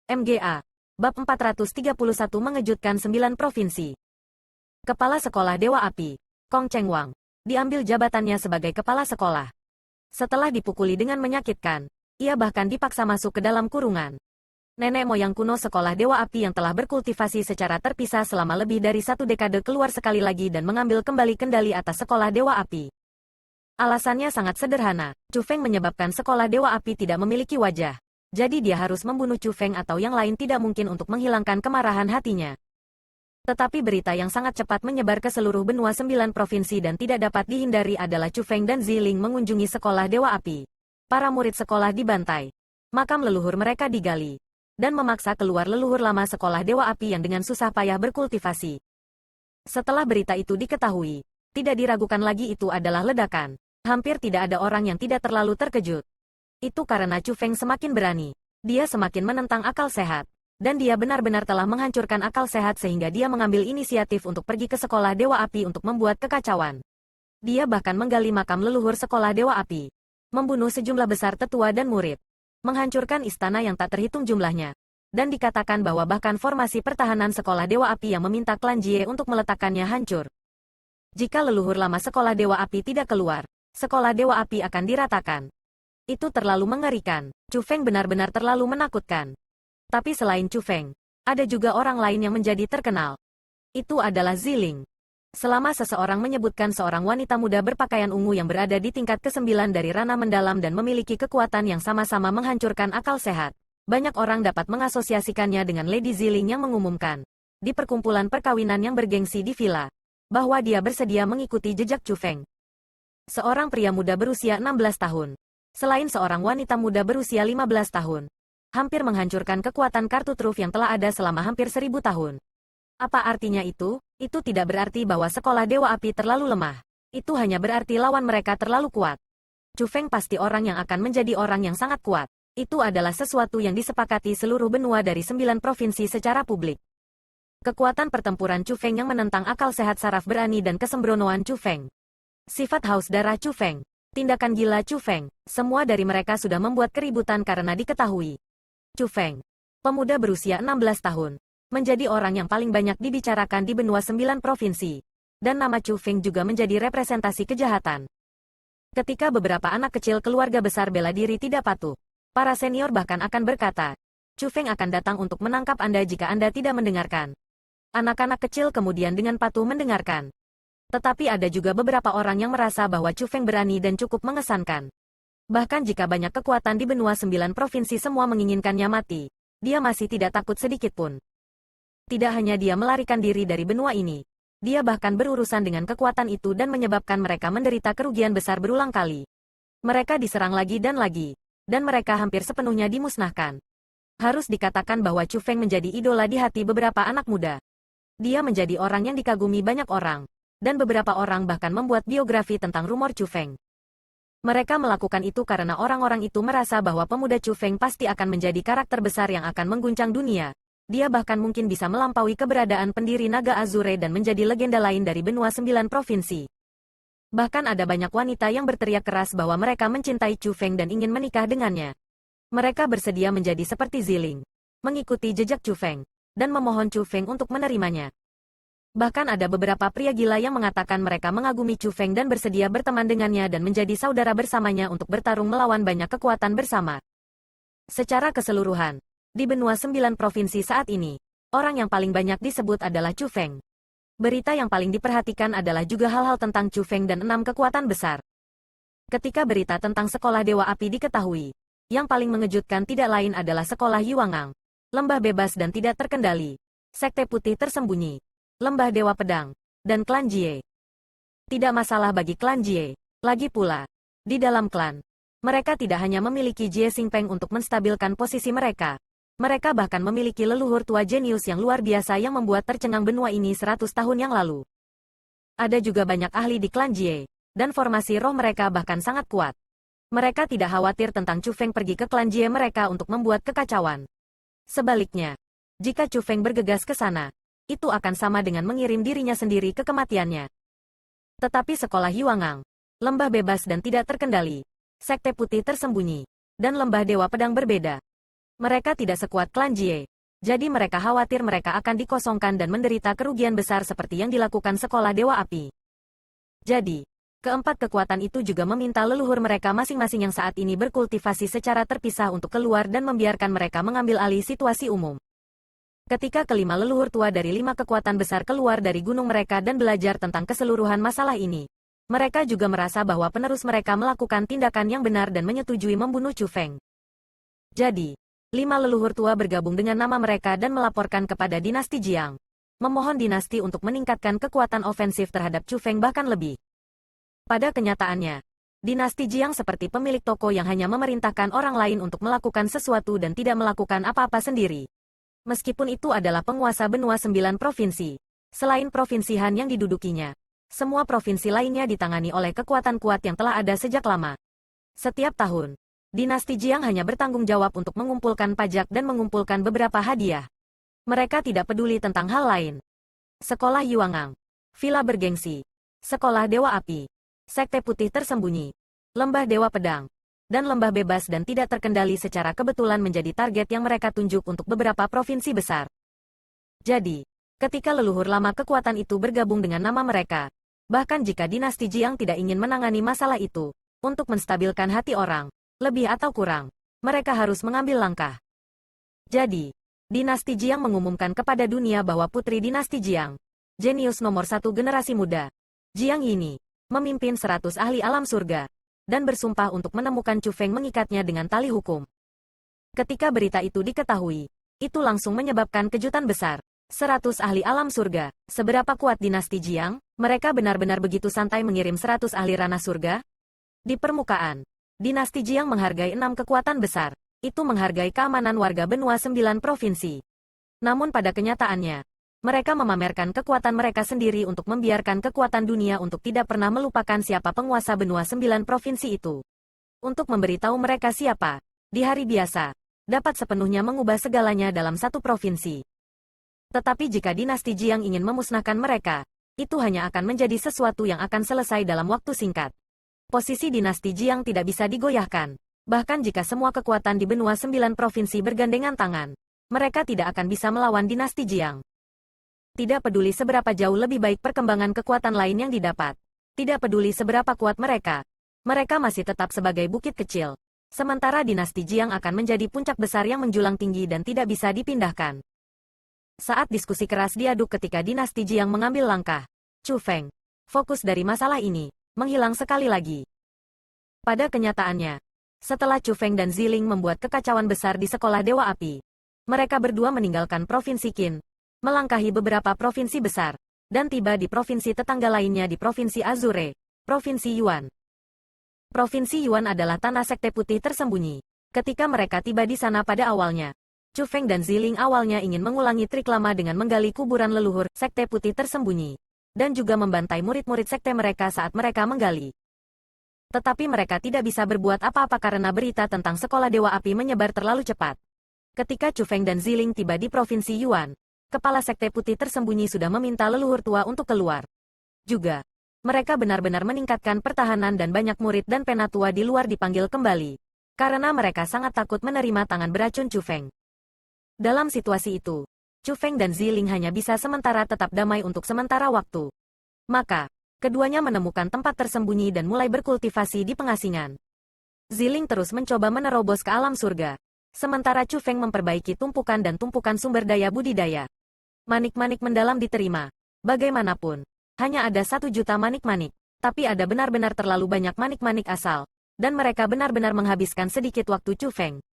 MGA. Bab 431 mengejutkan 9 provinsi. Kepala Sekolah Dewa Api, Kong Cheng Wang, diambil jabatannya sebagai kepala sekolah. Setelah dipukuli dengan menyakitkan, ia bahkan dipaksa masuk ke dalam kurungan. Nenek moyang kuno Sekolah Dewa Api yang telah berkultivasi secara terpisah selama lebih dari 1 dekade keluar sekali lagi dan mengambil kembali kendali atas Sekolah Dewa Api. Alasannya sangat sederhana, Chu Feng menyebabkan Sekolah Dewa Api tidak memiliki wajah. Jadi dia harus membunuh Chu Feng atau yang lain tidak mungkin untuk menghilangkan kemarahan hatinya. Tetapi berita yang sangat cepat menyebar ke seluruh benua 9 provinsi dan tidak dapat dihindari adalah Chu Feng dan Ziling mengunjungi Sekolah Dewa Api. Para murid sekolah dibantai. Makam leluhur mereka digali. Dan memaksa keluar leluhur lama Sekolah Dewa Api yang dengan susah payah berkultivasi. Setelah berita itu diketahui, tidak diragukan lagi itu adalah ledakan. Hampir tidak ada orang yang tidak terlalu terkejut. Itu karena Chu Feng semakin berani. Dia semakin menentang akal sehat. Dan dia benar-benar telah menghancurkan akal sehat sehingga dia mengambil inisiatif untuk pergi ke Sekolah Dewa Api untuk membuat kekacauan. Dia bahkan menggali makam leluhur Sekolah Dewa Api. Membunuh sejumlah besar tetua dan murid. Menghancurkan istana yang tak terhitung jumlahnya. Dan dikatakan bahwa bahkan formasi pertahanan Sekolah Dewa Api yang meminta klan Jie untuk meletakkannya hancur. Jika leluhur lama Sekolah Dewa Api tidak keluar, Sekolah Dewa Api akan diratakan. Itu terlalu mengerikan. Chu Feng benar-benar terlalu menakutkan. Tapi selain Chu Feng, ada juga orang lain yang menjadi terkenal. Itu adalah Ziling. Selama seseorang menyebutkan seorang wanita muda berpakaian ungu yang berada di tingkat ke-9 dari ranah mendalam dan memiliki kekuatan yang sama-sama menghancurkan akal sehat, banyak orang dapat mengasosiasikannya dengan Lady Ziling yang mengumumkan, di perkumpulan perkawinan yang bergengsi di villa, bahwa dia bersedia mengikuti jejak Chu Feng. Seorang pria muda berusia 16 tahun. Selain seorang wanita muda berusia 15 tahun, hampir menghancurkan kekuatan kartu truf yang telah ada selama hampir 1000 tahun. Apa artinya itu? Itu tidak berarti bahwa Sekolah Dewa Api terlalu lemah. Itu hanya berarti lawan mereka terlalu kuat. Chu Feng pasti orang yang akan menjadi orang yang sangat kuat. Itu adalah sesuatu yang disepakati seluruh benua dari 9 provinsi secara publik. Kekuatan pertempuran Chu Feng yang menentang akal sehat saraf berani dan kesembronoan Chu Feng. Sifat haus darah Chu Feng. Tindakan gila Chu Feng, semua dari mereka sudah membuat keributan karena diketahui. Chu Feng, pemuda berusia 16 tahun, menjadi orang yang paling banyak dibicarakan di benua 9 provinsi. Dan nama Chu Feng juga menjadi representasi kejahatan. Ketika beberapa anak kecil keluarga besar bela diri tidak patuh, para senior bahkan akan berkata, Chu Feng akan datang untuk menangkap Anda jika Anda tidak mendengarkan. Anak-anak kecil kemudian dengan patuh mendengarkan. Tetapi ada juga beberapa orang yang merasa bahwa Chu Feng berani dan cukup mengesankan. Bahkan jika banyak kekuatan di benua 9 provinsi semua menginginkannya mati, dia masih tidak takut sedikit pun. Tidak hanya dia melarikan diri dari benua ini, dia bahkan berurusan dengan kekuatan itu dan menyebabkan mereka menderita kerugian besar berulang kali. Mereka diserang lagi, dan mereka hampir sepenuhnya dimusnahkan. Harus dikatakan bahwa Chu Feng menjadi idola di hati beberapa anak muda. Dia menjadi orang yang dikagumi banyak orang. Dan beberapa orang bahkan membuat biografi tentang rumor Chu Feng. Mereka melakukan itu karena orang-orang itu merasa bahwa pemuda Chu Feng pasti akan menjadi karakter besar yang akan mengguncang dunia. Dia bahkan mungkin bisa melampaui keberadaan pendiri Naga Azure dan menjadi legenda lain dari benua 9 provinsi. Bahkan ada banyak wanita yang berteriak keras bahwa mereka mencintai Chu Feng dan ingin menikah dengannya. Mereka bersedia menjadi seperti Ziling, mengikuti jejak Chu Feng, dan memohon Chu Feng untuk menerimanya. Bahkan ada beberapa pria gila yang mengatakan mereka mengagumi Chu Feng dan bersedia berteman dengannya dan menjadi saudara bersamanya untuk bertarung melawan banyak kekuatan bersama. Secara keseluruhan, di benua 9 provinsi saat ini, orang yang paling banyak disebut adalah Chu Feng. Berita yang paling diperhatikan adalah juga hal-hal tentang Chu Feng dan 6 kekuatan besar. Ketika berita tentang Sekolah Dewa Api diketahui, yang paling mengejutkan tidak lain adalah Sekolah Yuangang, Lembah Bebas dan Tidak Terkendali, Sekte Putih Tersembunyi, Lembah Dewa Pedang, dan klan Jie. Tidak masalah bagi klan Jie. Lagi pula, di dalam klan, mereka tidak hanya memiliki Jie Xingpeng untuk menstabilkan posisi mereka. Mereka bahkan memiliki leluhur tua jenius yang luar biasa yang membuat tercengang benua ini 100 tahun yang lalu. Ada juga banyak ahli di klan Jie, dan formasi roh mereka bahkan sangat kuat. Mereka tidak khawatir tentang Chu Feng pergi ke klan Jie mereka untuk membuat kekacauan. Sebaliknya, jika Chu Feng bergegas ke sana, itu akan sama dengan mengirim dirinya sendiri ke kematiannya. Tetapi Sekolah Yuangang, Lembah Bebas dan Tidak Terkendali, Sekte Putih Tersembunyi, dan Lembah Dewa Pedang berbeda. Mereka tidak sekuat klan Jie. Jadi mereka khawatir mereka akan dikosongkan dan menderita kerugian besar seperti yang dilakukan sekolah Dewa Api. Jadi, keempat kekuatan itu juga meminta leluhur mereka masing-masing yang saat ini berkultivasi secara terpisah untuk keluar dan membiarkan mereka mengambil alih situasi umum. Ketika kelima leluhur tua dari 5 kekuatan besar keluar dari gunung mereka dan belajar tentang keseluruhan masalah ini, mereka juga merasa bahwa penerus mereka melakukan tindakan yang benar dan menyetujui membunuh Chu Feng. Jadi, 5 leluhur tua bergabung dengan nama mereka dan melaporkan kepada dinasti Jiang, memohon dinasti untuk meningkatkan kekuatan ofensif terhadap Chu Feng bahkan lebih. Pada kenyataannya, dinasti Jiang seperti pemilik toko yang hanya memerintahkan orang lain untuk melakukan sesuatu dan tidak melakukan apa-apa sendiri. Meskipun itu adalah penguasa benua 9 provinsi, selain provinsi Han yang didudukinya, semua provinsi lainnya ditangani oleh kekuatan kuat yang telah ada sejak lama. Setiap tahun, dinasti Jiang hanya bertanggung jawab untuk mengumpulkan pajak dan mengumpulkan beberapa hadiah. Mereka tidak peduli tentang hal lain. Sekolah Yuangang, Villa Bergengsi, Sekolah Dewa Api, Sekte Putih Tersembunyi, Lembah Dewa Pedang, dan Lembah Bebas dan tidak terkendali secara kebetulan menjadi target yang mereka tunjuk untuk beberapa provinsi besar. Jadi, ketika leluhur lama kekuatan itu bergabung dengan nama mereka, bahkan jika dinasti Jiang tidak ingin menangani masalah itu, untuk menstabilkan hati orang, lebih atau kurang, mereka harus mengambil langkah. Jadi, dinasti Jiang mengumumkan kepada dunia bahwa putri dinasti Jiang, jenius nomor 1 generasi muda, Jiang Yini, memimpin 100 ahli alam surga, dan bersumpah untuk menemukan Chu Feng mengikatnya dengan tali hukum. Ketika berita itu diketahui, itu langsung menyebabkan kejutan besar. 100 ahli alam surga, seberapa kuat dinasti Jiang? Mereka benar-benar begitu santai mengirim 100 ahli ranah surga? Di permukaan, dinasti Jiang menghargai 6 kekuatan besar. Itu menghargai keamanan warga benua 9 provinsi. Namun pada kenyataannya, mereka memamerkan kekuatan mereka sendiri untuk membiarkan kekuatan dunia untuk tidak pernah melupakan siapa penguasa benua 9 provinsi itu. Untuk memberitahu mereka siapa, di hari biasa, dapat sepenuhnya mengubah segalanya dalam satu provinsi. Tetapi jika dinasti Jiang ingin memusnahkan mereka, itu hanya akan menjadi sesuatu yang akan selesai dalam waktu singkat. Posisi dinasti Jiang tidak bisa digoyahkan. Bahkan jika semua kekuatan di benua 9 provinsi bergandengan tangan, mereka tidak akan bisa melawan dinasti Jiang. Tidak peduli seberapa jauh lebih baik perkembangan kekuatan lain yang didapat. Tidak peduli seberapa kuat mereka. Mereka masih tetap sebagai bukit kecil. Sementara dinasti Jiang akan menjadi puncak besar yang menjulang tinggi dan tidak bisa dipindahkan. Saat diskusi keras diaduk ketika dinasti Jiang mengambil langkah, Chu Feng, fokus dari masalah ini, menghilang sekali lagi. Pada kenyataannya, setelah Chu Feng dan Ziling membuat kekacauan besar di Sekolah Dewa Api, mereka berdua meninggalkan Provinsi Qin, melangkahi beberapa provinsi besar, dan tiba di provinsi tetangga lainnya di Provinsi Azure, Provinsi Yuan. Provinsi Yuan adalah tanah Sekte Putih Tersembunyi. Ketika mereka tiba di sana pada awalnya, Chu Feng dan Ziling awalnya ingin mengulangi trik lama dengan menggali kuburan leluhur Sekte Putih Tersembunyi, dan juga membantai murid-murid sekte mereka saat mereka menggali. Tetapi mereka tidak bisa berbuat apa-apa karena berita tentang Sekolah Dewa Api menyebar terlalu cepat. Ketika Chu Feng dan Ziling tiba di Provinsi Yuan, Kepala Sekte Putih Tersembunyi sudah meminta leluhur tua untuk keluar. Juga, mereka benar-benar meningkatkan pertahanan dan banyak murid dan penatua di luar dipanggil kembali. Karena mereka sangat takut menerima tangan beracun Chu Feng. Dalam situasi itu, Chu Feng dan Ziling hanya bisa sementara tetap damai untuk sementara waktu. Maka, keduanya menemukan tempat tersembunyi dan mulai berkultivasi di pengasingan. Ziling terus mencoba menerobos ke alam surga. Sementara Chu Feng memperbaiki tumpukan dan tumpukan sumber daya budidaya. Manik-manik mendalam diterima. Bagaimanapun, hanya ada 1 juta manik-manik. Tapi ada benar-benar terlalu banyak manik-manik asal. Dan mereka benar-benar menghabiskan sedikit waktu Chu Feng.